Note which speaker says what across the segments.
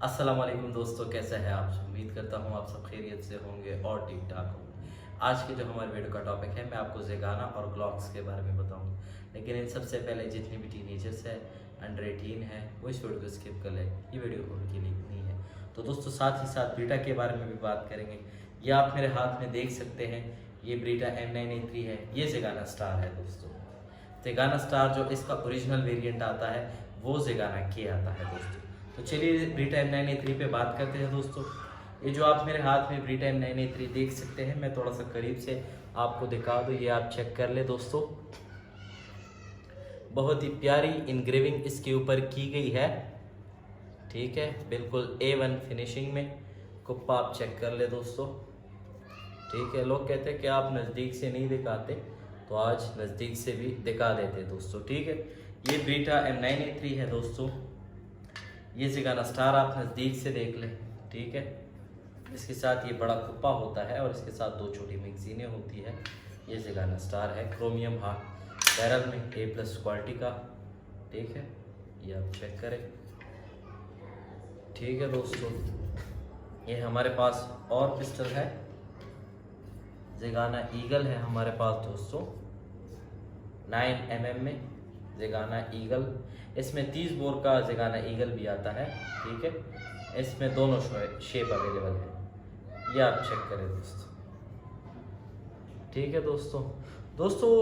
Speaker 1: अस्सलाम वालेकुम दोस्तों, कैसे हैं आप? उम्मीद करता हूँ आप सब खैरियत से होंगे और ठीक ठाक होंगे। आज के जो हमारे वीडियो का टॉपिक है, मैं आपको ज़ेगाना और ग्लॉक्स के बारे में बताऊँगा। लेकिन इन सबसे पहले जितनी भी टीनेजर्स हैं, अंडर 18 है, वो इस वीडियो को स्किप कर लें। ये वीडियो उनके लिए नहीं है। तो दोस्तों साथ ही साथ ब्रीटा के बारे में भी बात करेंगे। ये आप मेरे हाथ में देख सकते हैं, ये ब्रीटा M9A3 है। ये ज़ेगाना स्टार है दोस्तों। ज़ेगाना स्टार जो इसका ओरिजिनल वेरिएंट आता है, वो ज़ेगाना के आता है दोस्तों। तो चलिए ब्रीटा M9A3 पे बात करते हैं दोस्तों। ये जो आप मेरे हाथ में ब्रीटा M9A3 देख सकते हैं, मैं थोड़ा सा करीब से आपको दिखा दूँ, ये आप चेक कर ले दोस्तों। बहुत ही प्यारी इनग्रेविंग इसके ऊपर की गई है, ठीक है, बिल्कुल A1 फिनिशिंग में। कुप्पा आप चेक कर ले दोस्तों, ठीक है। लोग कहते हैं कि आप नज़दीक से नहीं दिखाते, तो आज नज़दीक से भी दिखा देते दोस्तों, ठीक है। ये ब्रीटा M9A3 है दोस्तों। ये ज़ेगाना स्टार आप नज़दीक से देख लें, ठीक है। इसके साथ ये बड़ा कुप्पा होता है और इसके साथ दो छोटी मैगजीनें होती है। ये ज़ेगाना स्टार है, क्रोमियम बैरल में A+ क्वालिटी का, ठीक है। ये आप चेक करें, ठीक है दोस्तों। ये हमारे पास और पिस्टल है, ज़ेगाना ईगल है हमारे पास दोस्तों, 9mm में ज़ेगाना ईगल। इसमें 30 बोर का ज़ेगाना ईगल भी आता है, ठीक है। इसमें दोनों शेप अवेलेबल है, ये आप चेक करें दोस्तों, ठीक है दोस्तों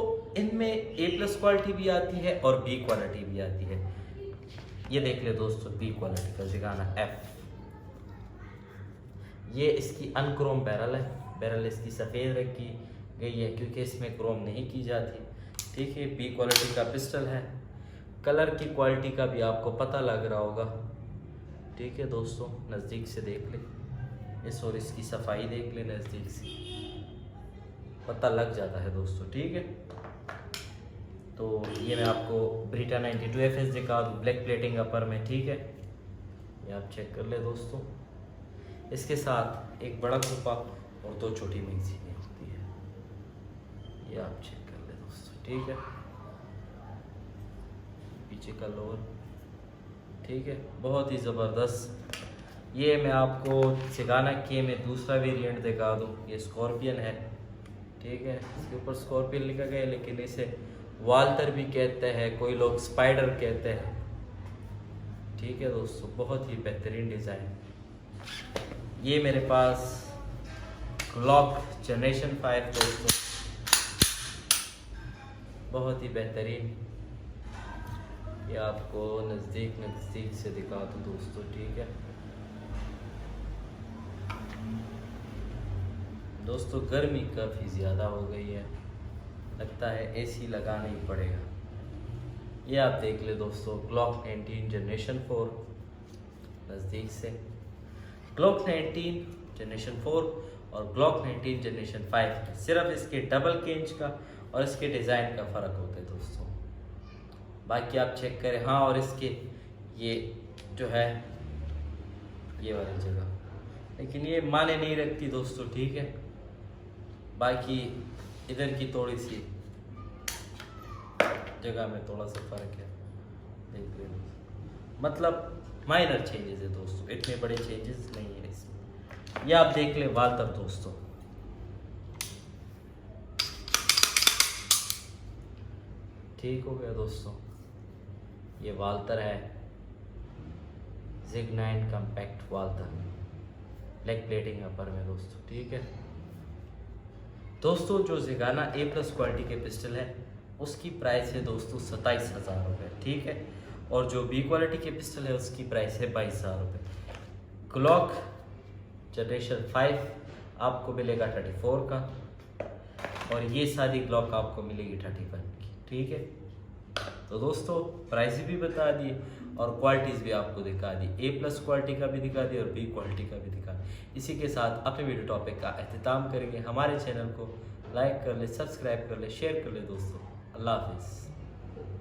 Speaker 1: इनमें A+ क्वालिटी भी आती है और B क्वालिटी भी आती है। ये देख ले दोस्तों, B क्वालिटी का ज़ेगाना F। ये इसकी अनक्रोम बैरल है, बैरल इसकी सफ़ेद रखी गई है क्योंकि इसमें क्रोम नहीं की जाती, ठीक है। B क्वालिटी का पिस्टल है, कलर की क्वालिटी का भी आपको पता लग रहा होगा, ठीक है दोस्तों। नज़दीक से देख ले इस, और इसकी सफाई देख ले, नज़दीक से पता लग जाता है दोस्तों, ठीक है। तो ये मैं आपको ब्रीटा 92FS दिखा दूँ, ब्लैक प्लेटिंग अपर में, ठीक है। ये आप चेक कर ले दोस्तों। इसके साथ एक बड़ा कुप्पा और दो छोटी मैगजीनें होती है, ये आप चेक कर ले दोस्तों, ठीक है। पीछे का लोअर, ठीक है, बहुत ही ज़बरदस्त। ये मैं आपको ज़ेगाना के में दूसरा वेरिएंट दिखा दूँ। ये स्कॉर्पियन है, ठीक है। इसके ऊपर स्कॉर्पियन लिखा गया है, लेकिन इसे वाल्टर भी कहते हैं, कोई लोग स्पाइडर कहते हैं, ठीक है दोस्तों। बहुत ही बेहतरीन डिज़ाइन। ये मेरे पास ग्लॉक जनरेशन 5 दोस्तों, बहुत ही बेहतरीन। ये आपको नज़दीक से दिखा दूँ दोस्तों, ठीक है दोस्तों। गर्मी काफ़ी ज़्यादा हो गई है, लगता है AC लगाना ही पड़ेगा। ये आप देख ले दोस्तों, ग्लॉक 19 जनरेशन 4, नज़दीक से। ग्लॉक 19 जनरेशन 4 और ग्लॉक 19 जनरेशन 5, सिर्फ इसके डबल केंच का और इसके डिज़ाइन का फ़र्क होता है दोस्तों, बाकी आप चेक करें। हाँ, और इसके ये जो है ये वाली जगह, लेकिन ये माने नहीं रखती दोस्तों, ठीक है। बाकी इधर की थोड़ी सी जगह में थोड़ा सा फ़र्क है, देख लो, मतलब माइनर चेंजेस है दोस्तों, इतने बड़े चेंजेस नहीं है इसमें। ये आप देख ले वाल्टर दोस्तों, ठीक हो गया दोस्तों। ये वाल्टर है, ZIG 9 compact Walther, black plating upper में दोस्तों, ठीक है दोस्तों। जो ज़ेगाना A+ क्वालिटी के पिस्टल है, उसकी प्राइस है दोस्तों 27,000 रुपये, ठीक है। और जो B क्वालिटी के पिस्टल है, उसकी प्राइस है 22,000 रुपये। ग्लॉक जनरेशन 5 आपको मिलेगा 34 का, और ये सारी ग्लॉक आपको मिलेगी 31 की, ठीक है। तो दोस्तों प्राइस भी बता दिए और क्वालिटीज़ भी आपको दिखा दी, A+ क्वालिटी का भी दिखा दिया और B क्वालिटी का भी दिखा। इसी के साथ अपने वीडियो टॉपिक का अख्तिताम करेंगे। हमारे चैनल को लाइक कर ले, सब्सक्राइब कर ले, शेयर कर ले दोस्तों। अल्लाह हाफिज़।